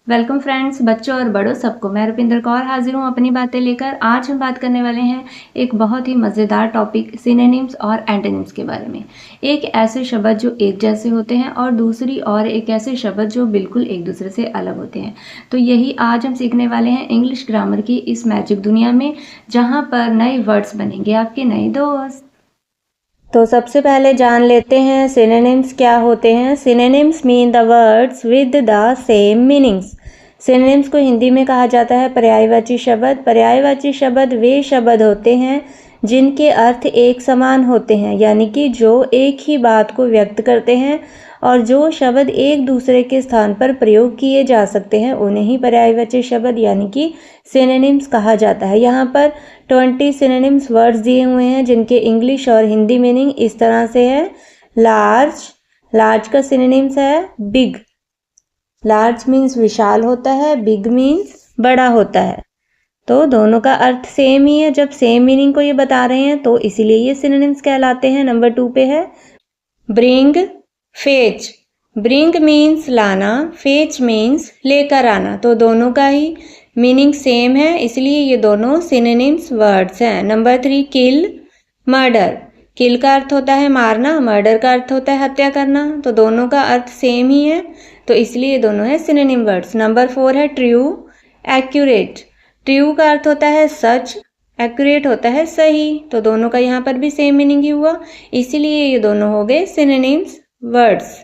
Welcome friends, बच्चों और बड़ों सबको। मैं रुपिंदर कौर हाजिर हूँ अपनी बातें लेकर। आज हम बात करने वाले हैं एक बहुत ही मज़ेदार टॉपिक सिनोनिम्स और एंटोनिम्स के बारे में। एक ऐसे शब्द जो एक जैसे होते हैं और दूसरी और एक ऐसे शब्द जो बिल्कुल एक दूसरे से अलग होते हैं। तो यही आज हम सीखने वाले हैं इंग्लिश ग्रामर की इस मैजिक दुनिया में, जहाँ पर नए वर्ड्स बनेंगे आपके नए दोस्त। तो सबसे पहले जान लेते हैं सिनोनिम्स क्या होते हैं। Synonyms mean the words with the same meanings. Synonyms को हिंदी में कहा जाता है पर्यायवाची शब्द। पर्यायवाची शब्द वे शब्द होते हैं जिनके अर्थ एक समान होते हैं, यानी कि जो एक ही बात को व्यक्त करते हैं और जो शब्द एक दूसरे के स्थान पर प्रयोग किए जा सकते हैं उन्हें ही पर्यायवाची शब्द यानी कि सिनोनिम्स कहा जाता है। यहाँ पर 20 सिनोनिम्स वर्ड्स दिए हुए हैं जिनके इंग्लिश और हिंदी मीनिंग इस तरह से है। लार्ज, लार्ज का सिनोनिम्स है बिग। लार्ज मीन्स विशाल होता है, बिग मीन्स बड़ा होता है। तो दोनों का अर्थ सेम ही है। जब सेम मीनिंग को ये बता रहे हैं तो इसीलिए ये सिनोनिम्स कहलाते हैं। नंबर 2 पे है ब्रिंग, फेच। ब्रिंग मीन्स लाना, फेच मीन्स लेकर आना। तो दोनों का ही मीनिंग सेम है, इसलिए ये दोनों सिनोनिम्स वर्ड्स हैं। नंबर 3 किल, मर्डर। किल का अर्थ होता है मारना, मर्डर का अर्थ होता है हत्या करना। तो दोनों का अर्थ सेम ही है, तो इसलिए दोनों है सिनोनिम वर्ड्स। नंबर 4 है ट्रू, एक्यूरेट। ट्रू का अर्थ होता है सच, एक्यूरेट होता है सही। तो दोनों का यहाँ पर भी सेम मीनिंग ही हुआ, इसीलिए ये दोनों हो गए सिनोनिम्स वर्ड्स।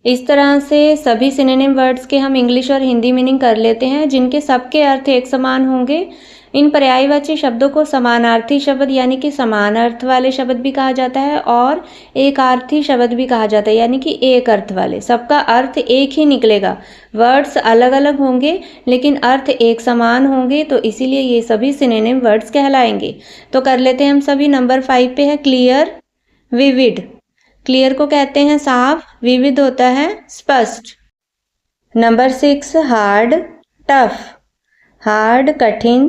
इस तरह से सभी सिनोनिम वर्ड्स के हम इंग्लिश और हिंदी मीनिंग कर लेते हैं, जिनके सबके अर्थ एक समान होंगे। इन पर्यायवाची शब्दों को समानार्थी शब्द यानी कि समान अर्थ वाले शब्द भी कहा जाता है और एकार्थी शब्द भी कहा जाता है, यानी कि एक अर्थ वाले। सबका अर्थ एक ही निकलेगा, वर्ड्स अलग अलग होंगे लेकिन अर्थ एक समान होंगे, तो इसीलिए ये सभी सिनोनिम वर्ड्स कहलाएंगे। तो कर लेते हैं हम सभी। नंबर 5 पे है क्लियर, विविड। क्लियर को कहते हैं साफ, विविध होता है स्पष्ट। Number 6 hard, tough. हार्ड कठिन,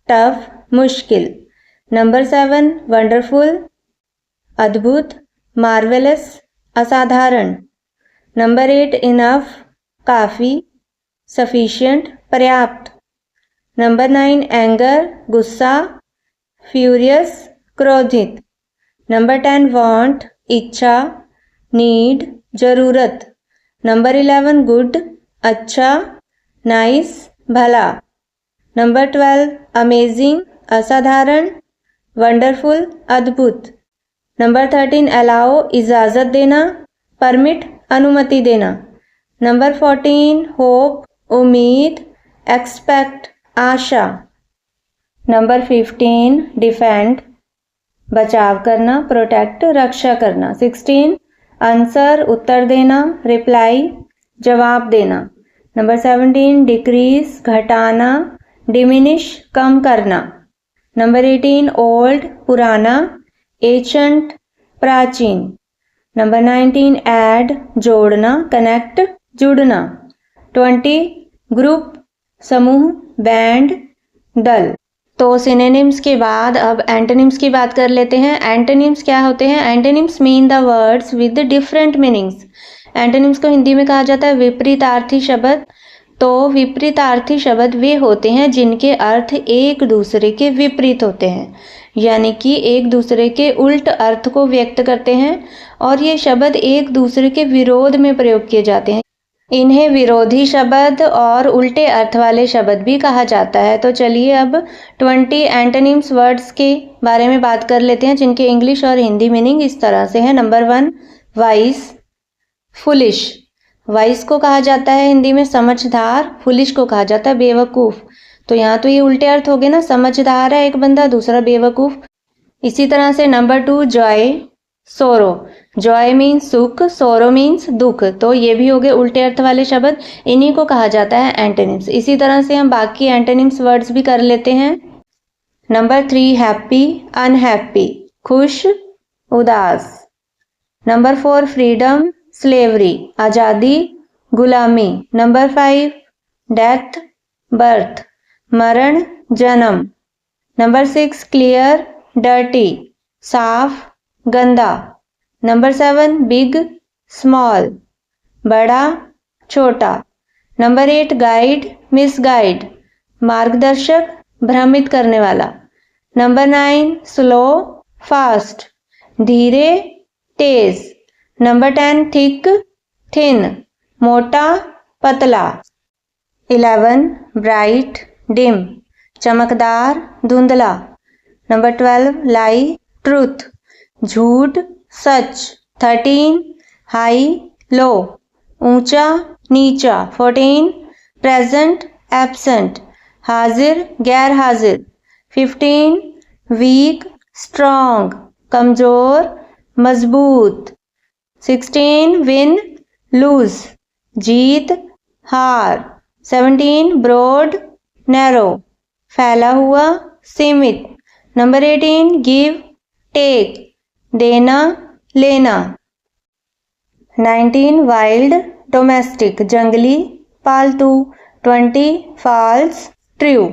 टफ मुश्किल। नंबर 7 वंडरफुल, अद्भुत, मार्वेलस असाधारण। नंबर 8 इनफ, काफ़ी, सफिशिएंट पर्याप्त। नंबर 9 एंगर, गुस्सा, फ्यूरियस क्रोधित। नंबर 10 वांट, इच्छा, नीड, जरूरत। नंबर 11 गुड, अच्छा, नाइस, भला। नंबर 12 अमेजिंग, असाधारण, वंडरफुल, अद्भुत। नंबर 13 अलाउ, इजाज़त देना, परमिट, अनुमति देना। नंबर 14 होप, उम्मीद, एक्सपेक्ट, आशा। नंबर 15 डिफेंड, बचाव करना, प्रोटेक्ट, रक्षा करना। 16 आंसर, उत्तर देना, रिप्लाई, जवाब देना। नंबर 17 डिक्रीज, घटाना, डिमिनिश, कम करना। नंबर 18 ओल्ड, पुराना, एंशंट, प्राचीन। नंबर 19 ऐड, जोड़ना, कनेक्ट, जुड़ना। 20 ग्रुप, समूह, बैंड, दल। तो सिनोनिम्स के बाद अब एंटोनिम्स की बात कर लेते हैं। एंटोनिम्स क्या होते हैं? Antonyms mean the words with different meanings. Antonyms को हिंदी में कहा जाता है विपरीतार्थी शब्द। तो विपरीतार्थी शब्द वे होते हैं जिनके अर्थ एक दूसरे के विपरीत होते हैं, यानी कि एक दूसरे के उल्ट अर्थ को व्यक्त करते हैं और ये शब्द एक दूसरे के विरोध में प्रयोग किए जाते हैं। इन्हें विरोधी शब्द और उल्टे अर्थ वाले शब्द भी कहा जाता है। तो चलिए अब 20 एंटोनिम्स वर्ड्स के बारे में बात कर लेते हैं जिनके इंग्लिश और हिंदी मीनिंग इस तरह से है। Number 1 vice, foolish. वाइस को कहा जाता है हिंदी में समझदार, फुलिश को कहा जाता है बेवकूफ़। तो यहाँ तो ये उल्टे अर्थ हो गए ना, समझदार है एक बंदा, दूसरा बेवकूफ़। इसी तरह से नंबर 2 जॉय, सोरो। जॉय मीन्स सुख, सोरो मीन्स दुख। तो ये भी हो गए उल्टे अर्थ वाले शब्द, इन्हीं को कहा जाता है एंटोनिम्स। इसी तरह से हम बाकी एंटोनिम्स वर्ड्स भी कर लेते हैं। नंबर 3 हैप्पी, अनहैप्पी, खुश, उदास। नंबर 4 फ्रीडम, स्लेवरी, आज़ादी, गुलामी। नंबर 5 डेथ, बर्थ, मरण, जन्म। नंबर 6 क्लियर, डर्टी, साफ, गंदा। नंबर 7 बिग, स्मॉल, बड़ा, छोटा। नंबर 8 गाइड, मिसगाइड, मार्गदर्शक, भ्रमित करने वाला। नंबर 9 स्लो, फास्ट, धीरे, तेज। नंबर 10 थिक, थिन, मोटा, पतला। 11 ब्राइट, डिम, चमकदार, धुंधला। नंबर 12 लाई, ट्रूथ, झूठ, सच। 13 हाई, लो, ऊंचा, नीचा। 14 प्रेजेंट, एब्सेंट, हाजिर, गैर हाजिर। 15 वीक, स्ट्रॉन्ग, कमजोर, मजबूत। 16 विन, लूज, जीत, हार। 17 ब्रॉड, नैरो, फैला हुआ, सीमित। नंबर 18 गिव, टेक, देना, लेना। 19 वाइल्ड, डोमेस्टिक, जंगली, पालतू। 20 फॉल्स, ट्रू,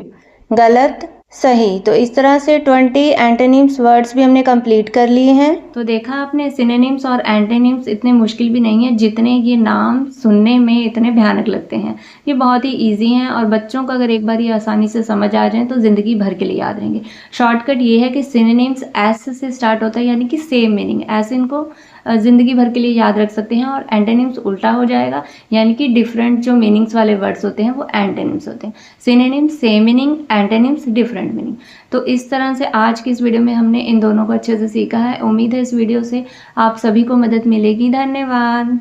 गलत, सही। तो इस तरह से 20 एंटोनिम्स वर्ड्स भी हमने कंप्लीट कर लिए हैं। तो देखा आपने, सिनोनिम्स और एंटोनिम्स इतने मुश्किल भी नहीं है जितने ये नाम सुनने में इतने भयानक लगते हैं। ये बहुत ही इजी हैं और बच्चों को अगर एक बार ये आसानी से समझ आ जाए तो ज़िंदगी भर के लिए याद रहेंगे। शॉर्टकट ये है कि सिनोनिम्स एस से स्टार्ट होता है, यानी कि सेम मीनिंग, ऐसे इनको ज़िंदगी भर के लिए याद रख सकते हैं। और एंटोनिम्स उल्टा हो जाएगा, यानी कि डिफरेंट जो मीनिंग्स वाले वर्ड्स होते हैं वो एंटोनिम्स होते हैं। Synonyms same meaning, antonyms different meaning. तो इस तरह से आज की इस वीडियो में हमने इन दोनों को अच्छे से सीखा है। उम्मीद है इस वीडियो से आप सभी को मदद मिलेगी। धन्यवाद।